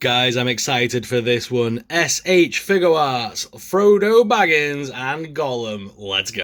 Guys, I'm excited for this one. S.H. Figuarts Frodo Baggins and Gollum. Let's go.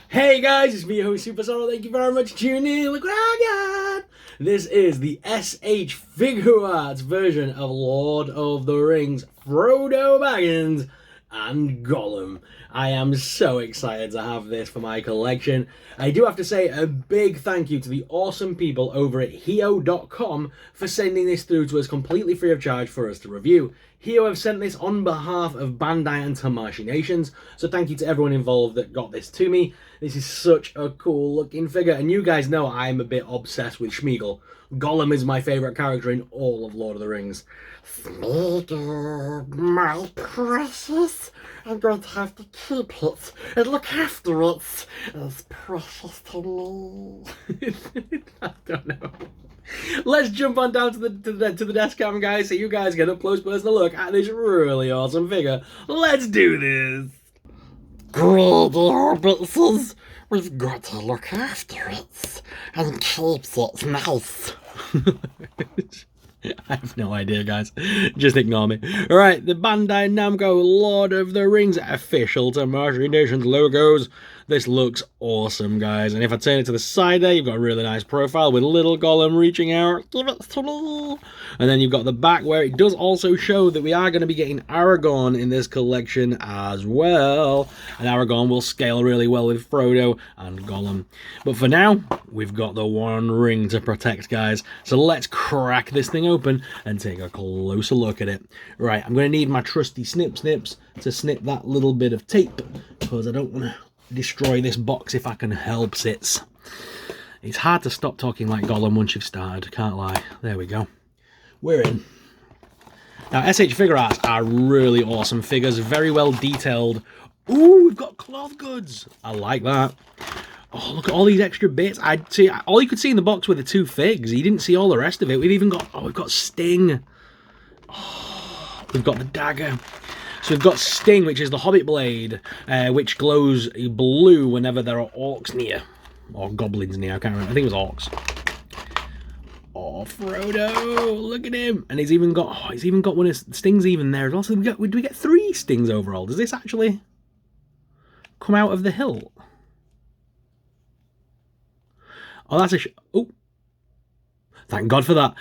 Hey guys, it's me, your host Super Sorrow. Thank you very much for tuning in. Look what I got. This is the S.H. Figuarts version of Lord of the Rings, Frodo Baggins and Gollum. I am so excited to have this for my collection. I do have to say a big thank you to the awesome people over at Heo.com for sending this through to us completely free of charge for us to review. Heo have sent this on behalf of Bandai and Tamashii Nations, so thank you to everyone involved that got this to me. This is such a cool looking figure, and you guys know I'm a bit obsessed with Smeagol. Gollum is my favourite character in all of Lord of the Rings. Smeagol, my precious, I'm going to have to keep it and look after it. It's precious to me. I don't know. Let's jump on down to the desk cam, guys, so you guys get up close personal look at this really awesome figure. Let's do this. Greedy hobbitses, we've got to look after it and keep it nice. I have no idea, guys. Just ignore me. Alright, the Bandai Namco Lord of the Rings official Tamashii Nations logos. This looks awesome, guys. And if I turn it to the side there, you've got a really nice profile with little Gollum reaching out. Give it to me. And then you've got the back where it does also show that we are going to be getting Aragorn in this collection as well. And Aragorn will scale really well with Frodo and Gollum. But for now, we've got the One Ring to protect, guys. So let's crack this thing open and take a closer look at it. Right, I'm going to need my trusty snips to snip that little bit of tape, because I don't want to destroy this box if I can help it. It's hard to stop talking like Gollum once you've started, can't lie. There we go. We're in. Now, S.H. Figuarts are really awesome figures, very well detailed. Ooh, we've got cloth goods. I like that. Oh, look at all these extra bits. I'd see all you could see in the box were the two figs. You didn't see all the rest of it. We've even got, oh, we've got Sting. Oh, we've got the dagger. So we've got Sting, which is the Hobbit blade, which glows blue whenever there are orcs near. Or goblins near, I can't remember. I think it was orcs. Oh, Frodo, look at him. And he's even got one of Sting's even there as well. So do we get 3 Stings overall? Does this actually come out of the hilt? Oh, that's oh. Thank God for that.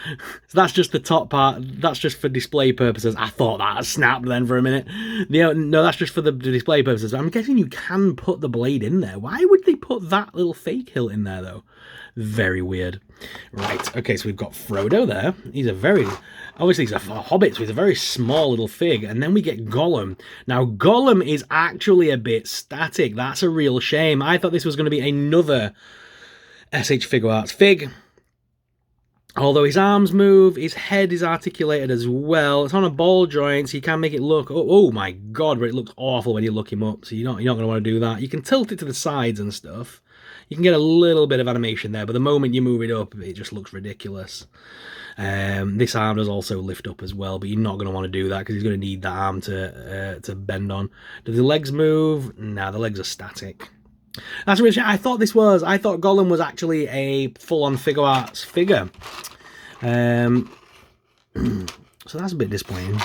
So that's just the top part. That's just for display purposes. I thought that snapped then for a minute. No, that's just for the display purposes. I'm guessing you can put the blade in there. Why would they put that little fake hilt in there, though? Very weird. Right, okay, so we've got Frodo there. He's a very... Obviously, he's a hobbit, so he's a very small little fig. And then we get Gollum. Now, Gollum is actually a bit static. That's a real shame. I thought this was going to be another S.H. Figuarts fig. Although his arms move, his head is articulated as well. It's on a ball joint, so you can make it look... Oh my God, but it looks awful when you look him up. So you're not going to want to do that. You can tilt it to the sides and stuff. You can get a little bit of animation there, but the moment you move it up, it just looks ridiculous. This arm does also lift up as well, but you're not going to want to do that because he's going to need that arm to bend on. Do the legs move? Nah, the legs are static. That's really shame. I thought Gollum was actually a full-on Figuarts figure. So that's a bit disappointing.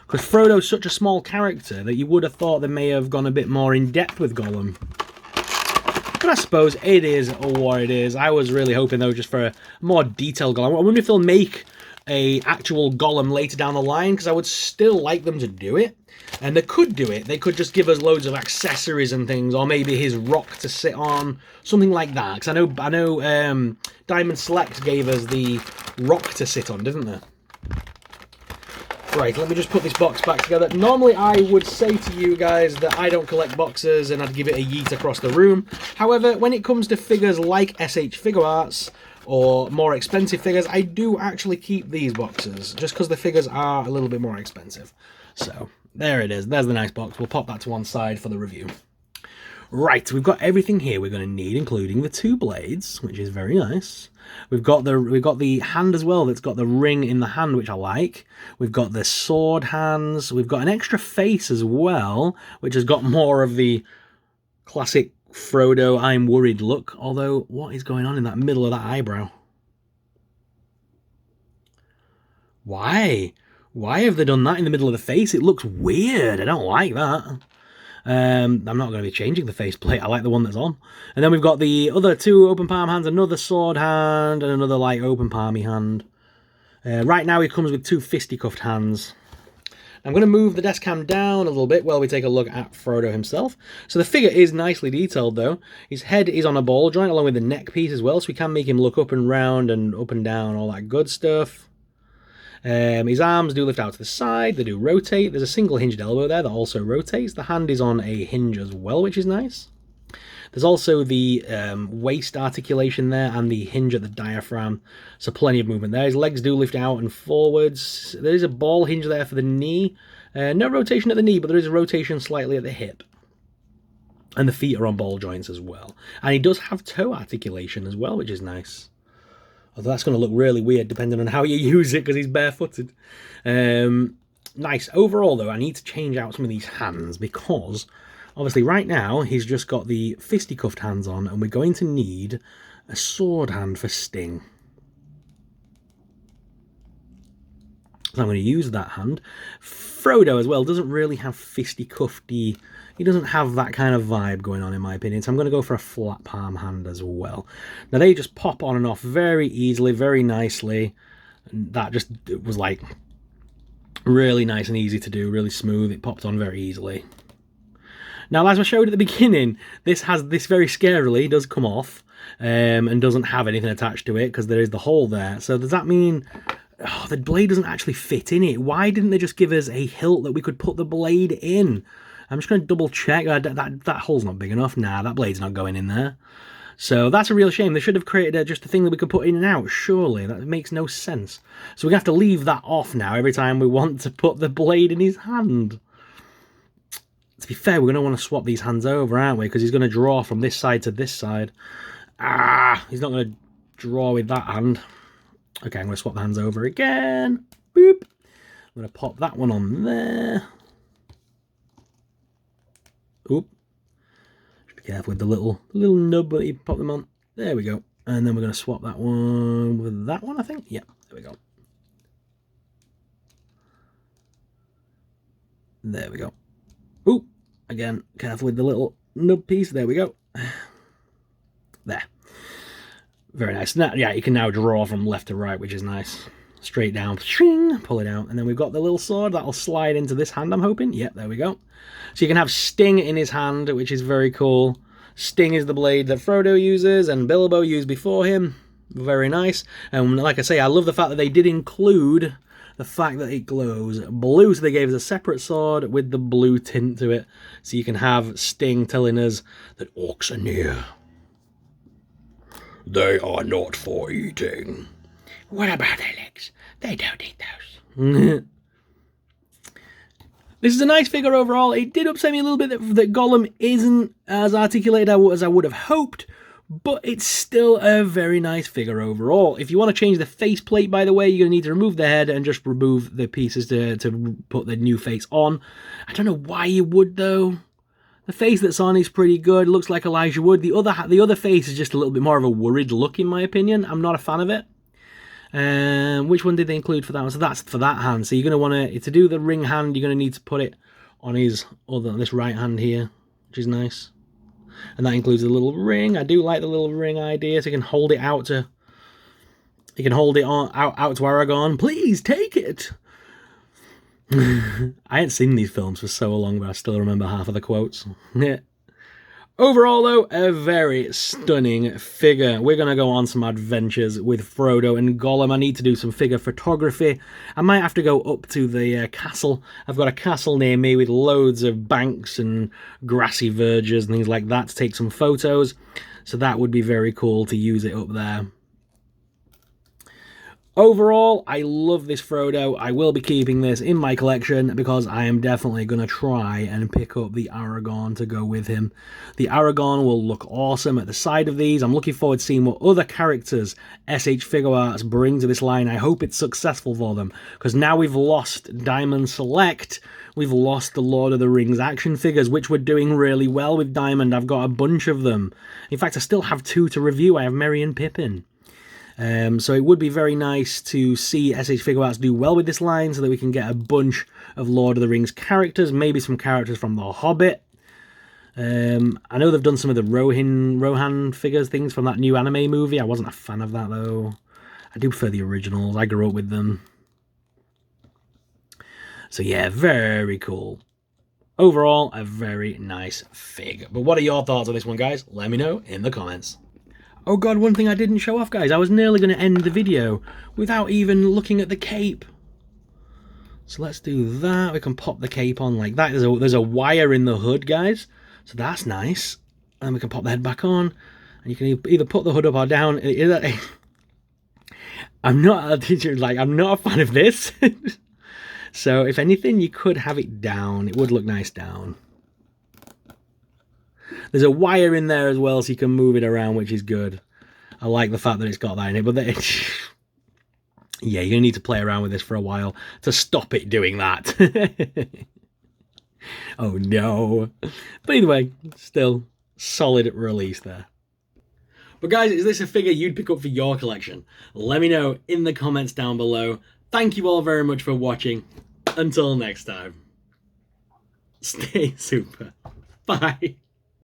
Because Frodo's such a small character that you would have thought they may have gone a bit more in depth with Gollum. But I suppose it is what it is. I was really hoping though just for a more detailed Gollum. I wonder if they'll make a actual Gollum later down the line, because I would still like them to do it. And they could do it. They could just give us loads of accessories and things, or maybe his rock to sit on, something like that. Because I know Diamond Select gave us the rock to sit on, didn't they? Right, let me just put this box back together. Normally I would say to you guys that I don't collect boxes and I'd give it a yeet across the room. However, when it comes to figures like S.H. Figuarts, or more expensive figures, I do actually keep these boxes, just because the figures are a little bit more expensive. So, there it is. There's the nice box. We'll pop that to one side for the review. Right, we've got everything here we're going to need, including the 2 blades, which is very nice. We've got the hand as well that's got the ring in the hand, which I like. We've got the sword hands. We've got an extra face as well, which has got more of the classic Frodo I'm worried look. Although, what is going on in that middle of that eyebrow? Why? Why have they done that in the middle of the face? It looks weird. I don't like that. I'm not going to be changing the faceplate. I like the one that's on. And then we've got the other two open palm hands, another sword hand, and another like open palmy hand. Right now he comes with two fisticuffed hands. I'm going to move the desk cam down a little bit while we take a look at Frodo himself. So the figure is nicely detailed though. His head is on a ball joint along with the neck piece as well, so we can make him look up and round and up and down, all that good stuff. His arms do lift out to the side, they do rotate. There's a single hinged elbow there that also rotates. The hand is on a hinge as well, which is nice. There's also the waist articulation there and the hinge at the diaphragm, so plenty of movement there. His legs do lift out and forwards. There is a ball hinge there for the knee. No rotation at the knee, but there is a rotation slightly at the hip. And the feet are on ball joints as well. And he does have toe articulation as well, which is nice. Although that's going to look really weird depending on how you use it because he's barefooted. Nice. Overall, though, I need to change out some of these hands because, obviously, right now, he's just got the fisticuffed hands on and we're going to need a sword hand for Sting. So I'm going to use that hand. Frodo, as well, doesn't really have fisticuffedy. He doesn't have that kind of vibe going on, in my opinion, so I'm going to go for a flat palm hand as well. Now, they just pop on and off very easily, very nicely. And that just was, like, really nice and easy to do, really smooth. It popped on very easily. Now, as I showed at the beginning, this very scarily does come off and doesn't have anything attached to it because there is the hole there. So does that mean the blade doesn't actually fit in it? Why didn't they just give us a hilt that we could put the blade in? I'm just going to double check. That hole's not big enough. Nah, that blade's not going in there. So that's a real shame. They should have created just a thing that we could put in and out, surely. That makes no sense. So we have to leave that off now every time we want to put the blade in his hand. To be fair, we're going to want to swap these hands over, aren't we? Because he's going to draw from this side to this side. He's not going to draw with that hand. Okay, I'm going to swap the hands over again. Boop. I'm going to pop that one on there. Oop. Just be careful with the little nub that you pop them on. There we go. And then we're going to swap that one with that one, I think. Yep, there we go. There we go. Oop. Again, careful with the little nub piece. There we go. There. Very nice. Now, yeah, you can now draw from left to right, which is nice. Straight down, shing, pull it out. And then we've got the little sword that'll slide into this hand, I'm hoping. Yep, there we go. So you can have Sting in his hand, which is very cool. Sting is the blade that Frodo uses and Bilbo used before him. Very nice. And like I say, I love the fact that they did include the fact that it glows blue. So they gave us a separate sword with the blue tint to it. So you can have Sting telling us that orcs are near. They are not for eating. What about their legs? They don't eat those. This is a nice figure overall. It did upset me a little bit that Gollum isn't as articulated as I would have hoped, but it's still a very nice figure overall. If you want to change the faceplate, by the way, you're going to need to remove the head and just remove the pieces to put the new face on. I don't know why you would, though. The face that's on is pretty good. Looks like Elijah Wood. The other face is just a little bit more of a worried look, in my opinion. I'm not a fan of it. Which one did they include for that one? So that's for that hand. So you're going to want to do the ring hand, you're going to need to put it on this right hand here, which is nice. And that includes the little ring. I do like the little ring idea, so you can hold it out to... You can hold it out to Aragorn. Please, take it! I ain't seen these films for so long, but I still remember half of the quotes. Overall, though, a very stunning figure. We're going to go on some adventures with Frodo and Gollum. I need to do some figure photography. I might have to go up to the castle. I've got a castle near me with loads of banks and grassy verges and things like that to take some photos. So that would be very cool to use it up there. Overall, I love this Frodo. I will be keeping this in my collection because I am definitely going to try and pick up the Aragorn to go with him. The Aragorn will look awesome at the side of these. I'm looking forward to seeing what other characters S.H. Figuarts bring to this line. I hope it's successful for them because now we've lost Diamond Select. We've lost the Lord of the Rings action figures, which were doing really well with Diamond. I've got a bunch of them. In fact, I still have 2 to review. I have Merry and Pippin. So it would be very nice to see SH Figuarts do well with this line so that we can get a bunch of Lord of the Rings characters, maybe some characters from The Hobbit. I know they've done some of the Rohan figures things from that new anime movie. I wasn't a fan of that though. I do prefer the originals. I grew up with them. So yeah, very cool. Overall, a very nice fig. But what are your thoughts on this one, guys? Let me know in the comments. Oh god, one thing I didn't show off, guys. I was nearly going to end the video without even looking at the cape. So let's do that. We can pop the cape on like that. There's a wire in the hood, guys. So that's nice. And we can pop the head back on. And you can either put the hood up or down. I'm not a fan of this. So if anything, you could have it down. It would look nice down. There's a wire in there as well, so you can move it around, which is good. I like the fact that it's got that in it, but yeah, you're going to need to play around with this for a while to stop it doing that. Oh no. But either way, still solid release there. But guys, is this a figure you'd pick up for your collection? Let me know in the comments down below. Thank you all very much for watching. Until next time, stay super. Bye.